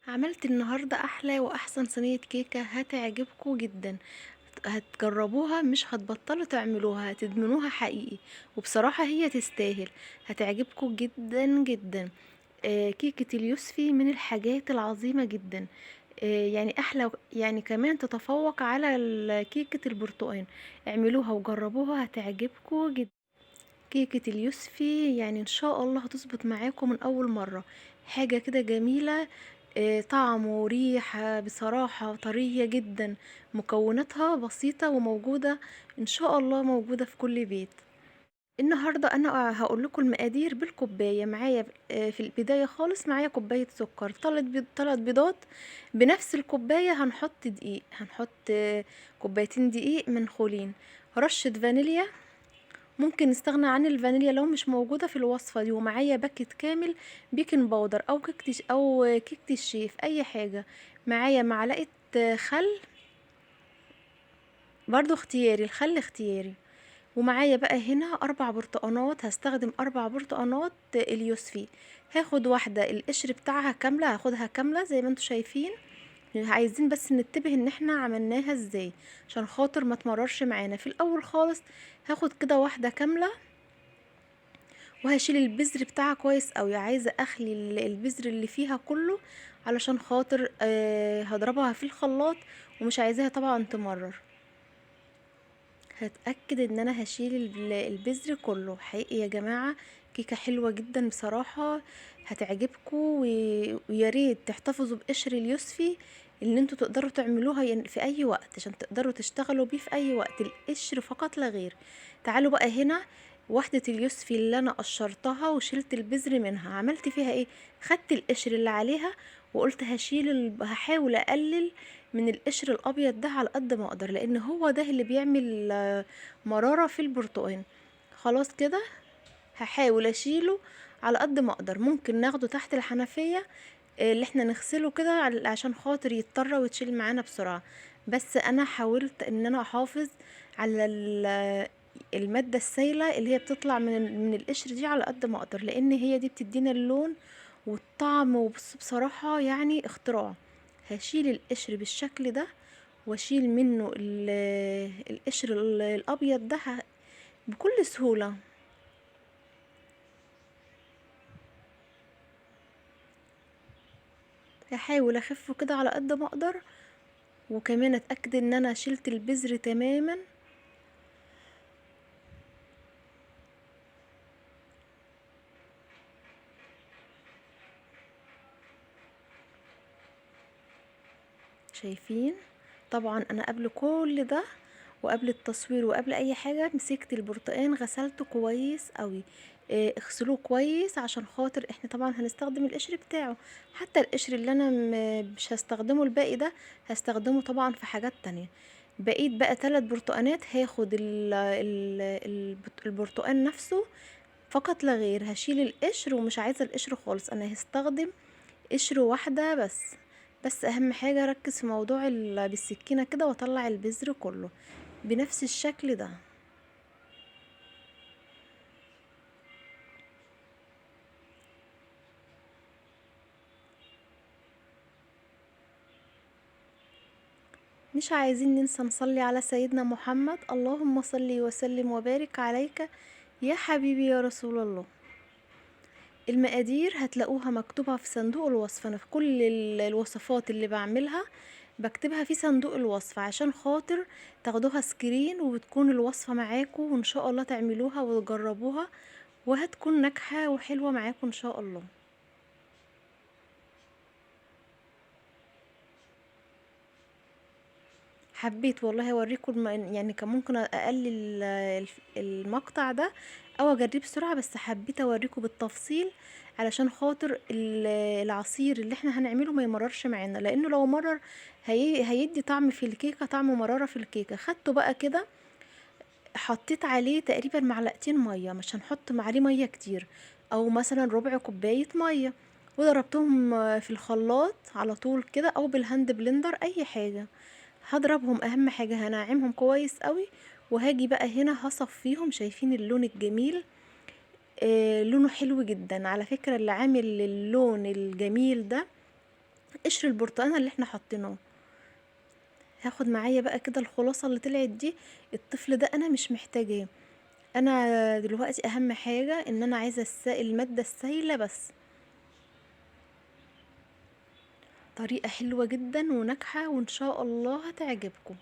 عملت النهاردة أحلى وأحسن صينية كيكة هتعجبكم جدا. هتجربوها مش هتبطلوا تعملوها، هتدمنوها حقيقي. وبصراحة هي تستاهل، هتعجبكم جدا جدا. كيكة اليوسفي من الحاجات العظيمة جدا. يعني أحلى، يعني كمان تتفوق على كيكة البرتقال. اعملوها وجربوها هتعجبكم جدا. كيكة اليوسفي يعني ان شاء الله هتظبط معاكم من اول مرة. حاجة كده جميلة. طعم وريحة، بصراحة طرية جدا. مكوناتها بسيطة وموجودة، ان شاء الله موجودة في كل بيت. النهاردة انا هقول لكم المقادير بالكوباية. معايا في البداية خالص معايا كوباية سكر، 3 بيضات. بنفس الكوباية هنحط دقيق، هنحط كوبايتين دقيق منخولين. رشة فانيليا، ممكن نستغنى عن الفانيليا لو مش موجودة في الوصفة دي. ومعايا باكت كامل بيكنج باودر او كيكة الشيف، اي حاجة. معايا معلقة خل، برضو اختياري، الخل اختياري. ومعايا بقى هنا 4 برتقانات، هستخدم 4 برتقانات اليوسفي. هاخد واحدة القشر بتاعها كاملة، هاخدها كاملة زي ما انتوا شايفين. عايزين بس ننتبه ان احنا عملناها ازاي عشان خاطر ما تمررش معانا في الاول خالص. هاخد كده واحدة كاملة، وهشيل البذر بتاعها كويس قوي. عايزه اخلي البذر اللي فيها كله، علشان خاطر هضربها في الخلاط، ومش عايزاها طبعا تمرر. هتاكد ان انا هشيل البذر كله. حقيقي يا جماعه، كيكه حلوه جدا بصراحه، هتعجبكم. ويا ريت تحتفظوا بقشر اليوسفي، اللي انتوا تقدروا تعملوها في اي وقت عشان تقدروا تشتغلوا بيه في اي وقت. القشر فقط لا غير. تعالوا بقى هنا. واحدة اليوسفي اللي انا قشرتها وشلت البذر منها، عملت فيها ايه؟ خدت القشر اللي عليها وقلت هحاول اقلل من القشر الابيض ده على قد ما اقدر، لان هو ده اللي بيعمل مرارة في البرتقال. خلاص كده، هحاول اشيله على قد ما اقدر. ممكن ناخده تحت الحنفية، اللي احنا نغسله كده عشان خاطر يضطر ويتشيل معانا بسرعة. بس انا حاولت ان انا احافظ على المادة السائلة اللي هي بتطلع من القشر دي على قد ما اقدر، لان هي دي بتدينا اللون والطعم. وبص بصراحة يعني اختراع. هشيل القشر بالشكل ده، واشيل منه القشر الابيض ده بكل سهولة. هحاول اخفه كده على قد ما اقدر، وكمان اتاكد ان انا شلت البذر تماما. شايفين؟ طبعا انا قبل كل ده وقبل التصوير وقبل اي حاجة مسكت البرتقان غسلته كويس قوي. اغسلوه كويس عشان خاطر احنا طبعا هنستخدم القشر بتاعه. حتى القشر اللي انا مش هستخدمه الباقي ده، هستخدمه طبعا في حاجات تانية. بقيت بقى 3 برتقانات، هاخد البرتقان نفسه فقط لا غير. هشيل القشر، ومش عايزة القشر خالص، انا هستخدم قشر واحدة بس. بس اهم حاجة ركز في موضوع بالسكينة كده واطلع البذر كله بنفس الشكل ده. مش عايزين ننسى نصلي على سيدنا محمد. اللهم صل وسلم وبارك عليك يا حبيبي يا رسول الله. المقادير هتلاقوها مكتوبة في صندوق الوصف. انا في كل الوصفات اللي بعملها بكتبها في صندوق الوصف عشان خاطر تاخدوها سكرين وبتكون الوصفة معاكم، وان شاء الله تعملوها وتجربوها وهتكون ناجحة وحلوة معاكم ان شاء الله. حبيت والله اوريكم يعني كان ممكن اقلل المقطع ده او اجريه بسرعة، بس حبيت اوريكم بالتفصيل علشان خاطر العصير اللي احنا هنعمله ما يمررش معانا، لانه لو مرر هيدي طعم في الكيكة، طعم مرارة في الكيكة. خدته بقى كده، حطيت عليه تقريبا معلقتين مية، مش هنحط عليه مية كتير، او مثلا ربع كوباية مية. وضربتهم في الخلاط على طول كده، او بالهاند بلندر اي حاجة. هضربهم، اهم حاجة هنعمهم كويس قوي. وهاجي بقى هنا هصفيهم. شايفين اللون الجميل؟ لونه حلو جدا على فكرة. اللي عامل اللون الجميل ده قشر البرتقانه اللي احنا حاطينه. هاخد معايا بقى كده الخلاصه اللي طلعت دي. الطفل ده انا مش محتاجاه. انا دلوقتي اهم حاجه ان انا عايزه الماده السائله بس. طريقه حلوه جدا وناجحه وان شاء الله هتعجبكم.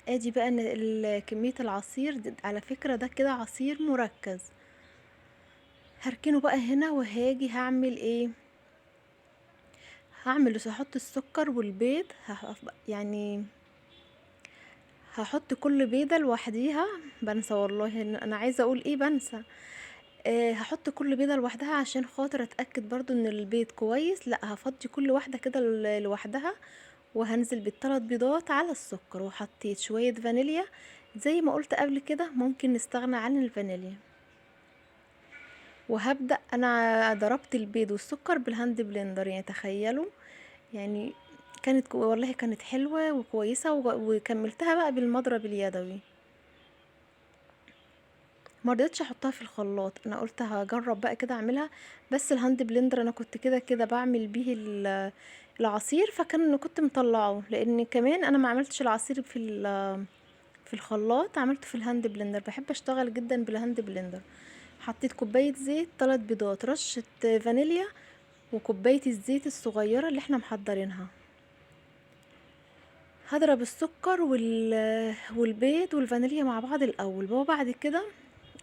ادي بقى ان كميه العصير على فكره ده كده عصير مركز. هركنه بقى هنا وهاجي هعمل ايه. هحط السكر والبيض يعني هحط كل بيضة لوحديها. بنسى والله انا عايزة اقول ايه بنسى. هحط كل بيضة لوحدها عشان خاطر اتأكد برضو ان البيض كويس. لا هفضي كل واحدة كده لوحدها. وهنزل بالثلاث بيضات على السكر وحطيت شوية فانيليا. زي ما قلت قبل كده ممكن نستغنى عن الفانيليا. وهبدأ انا ضربت البيض والسكر بالهاند بلندر يعني تخيلوا. يعني والله كانت حلوة وكويسة وكملتها بقى بالمضرب اليدوي. ما رضيتش احطها في الخلاط. انا قلت هجرب بقى كده اعملها. بس الهاند بلندر انا كنت كده كده بعمل بيه العصير. كنت مطلعه لان كمان انا ما عملتش العصير في الخلاط. عملته في الهاند بلندر. بحب اشتغل جدا بالهاند بلندر. حطيت كوباية زيت 3 بيضات رشة فانيليا وكوباية الزيت الصغيرة اللي احنا محضرينها. هضرب السكر والبيض والفانيليا مع بعض الاول. وبعد كده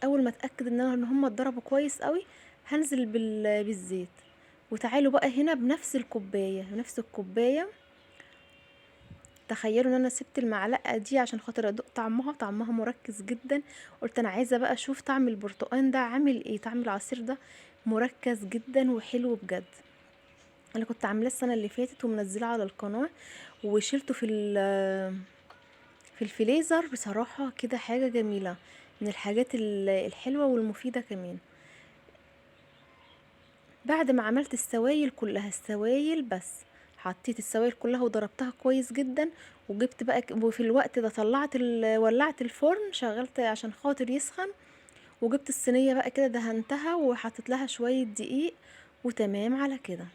اول ما اتاكد ان هم اتضربوا كويس قوي هنزل بالزيت. وتعالوا بقى هنا بنفس الكوبايه. تخيلوا ان انا سبت المعلقه دي عشان خاطر ادوق طعمها مركز جدا. قلت انا عايزه بقى اشوف طعم البرتقال ده عامل ايه. طعم العصير ده مركز جدا وحلو بجد. انا كنت عاملاه السنه اللي فاتت ومنزله على القناه. وشيلته في الفريزر. بصراحه كده حاجه جميله من الحاجات الحلوه والمفيده كمان. بعد ما عملت السوايل بس حطيت السوايل كلها وضربتها كويس جدا. وجبت بقى وفي الوقت ده ولعت الفرن شغلت عشان خاطر يسخن. وجبت الصينيه بقى كده دهنتها وحطيت لها شويه دقيق. وتمام على كده.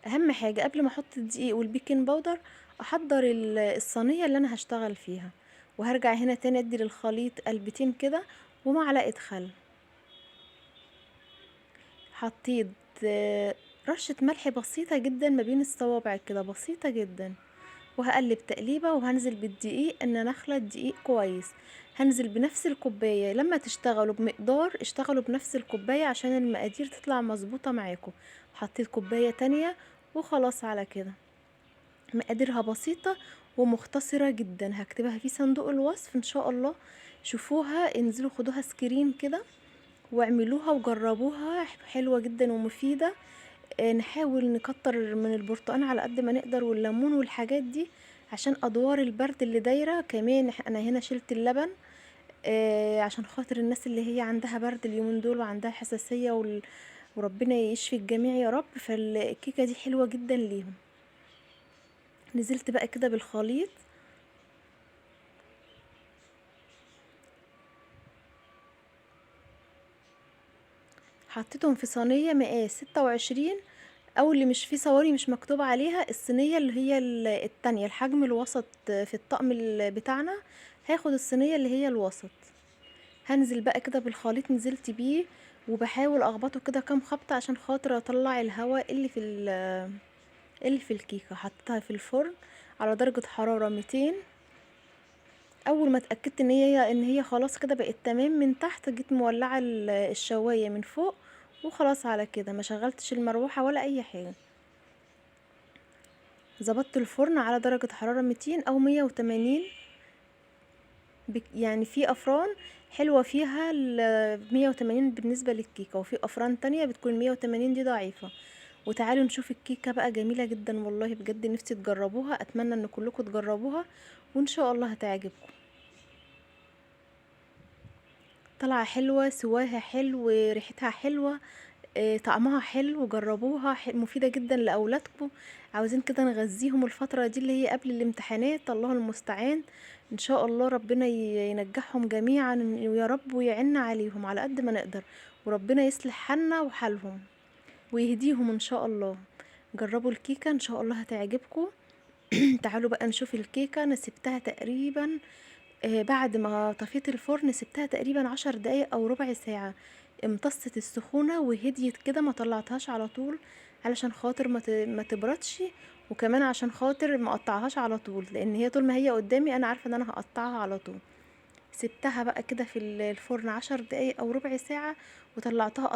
اهم حاجه قبل ما احط الدقيق والبيكنج باودر احضر الصينيه اللي انا هشتغل فيها. وهرجع هنا تاني ادي للخليط قلبتين كده ومعلقه خل. حطيت رشة ملح بسيطة جدا ما بين الصوابع كده بسيطة جدا. وهقلب تقليبة وهنزل بالدقيق ان انا اخلط دقيق كويس. هنزل بنفس الكوباية. لما تشتغلوا بمقدار اشتغلوا بنفس الكوباية عشان المقادير تطلع مظبوطة معاكم. حطيت كوباية تانية وخلاص على كده. مقاديرها بسيطة ومختصرة جدا. هكتبها في صندوق الوصف ان شاء الله. شوفوها انزلوا خدوها سكرين كده واعملوها وجربوها. حلوة جدا ومفيدة. نحاول نكتر من البرتقال على قد ما نقدر والليمون والحاجات دي عشان ادوار البرد اللي دايرة. كمان انا هنا شلت اللبن عشان خاطر الناس اللي هي عندها برد اليومين دول وعندها حساسية وربنا يشفي الجميع يا رب. فالكيكة دي حلوة جدا ليهم. نزلت بقى كده بالخليط. حطيتهم في صينية مقاس 26. او اللي مش فيه صواري مش مكتوب عليها الصينية اللي هي التانية الحجم الوسط في الطقم بتاعنا. هاخد الصينية اللي هي الوسط. هنزل بقى كده بالخليط نزلت بيه. وبحاول اخبطه كده كام خبطة عشان خاطر اطلع الهواء اللي في الكيكة. حطيتها في الفرن على درجة حرارة 200. اول ما اتاكدت ان هي خلاص كده بقت تمام من تحت جيت مولعه الشوايه من فوق. وخلاص على كده ما شغلتش المروحه ولا اي حاجه. ظبطت الفرن على درجه حراره 200 او 180. يعني في افران حلوه فيها 180 بالنسبه للكيكه. وفي افران تانية بتكون 180 دي ضعيفه. وتعالوا نشوف الكيكه بقى جميله جدا والله بجد نفسي تجربوها. اتمنى ان كلكم تجربوها وان شاء الله هتعجبكم. طالعه حلوه سواها حلو ريحتها حلوه. طعمها حلو. جربوها مفيده جدا لاولادكم. عاوزين كده نغذيهم الفتره دي اللي هي قبل الامتحانات. الله المستعان. ان شاء الله ربنا ينجحهم جميعا ويا رب ويعنا عليهم على قد ما نقدر. وربنا يصلح حالنا وحالهم. ويهديهم ان شاء الله. جربوا الكيكة ان شاء الله هتعجبكم. تعالوا بقى نشوف الكيكة. انا سبتها تقريبا بعد ما طفيت الفرن سبتها تقريبا 10 دقايق او ربع ساعة. امتصت السخونة وهديت كده، ما طلعتهاش على طول علشان خاطر ما تبردش، وكمان عشان خاطر ما اقطعهاش على طول، لان هي طول ما هي قدامي انا عارفة ان انا هقطعها على طول. سبتها بقى كده في الفرن 10 دقايق او ربع ساعة، وطلعتها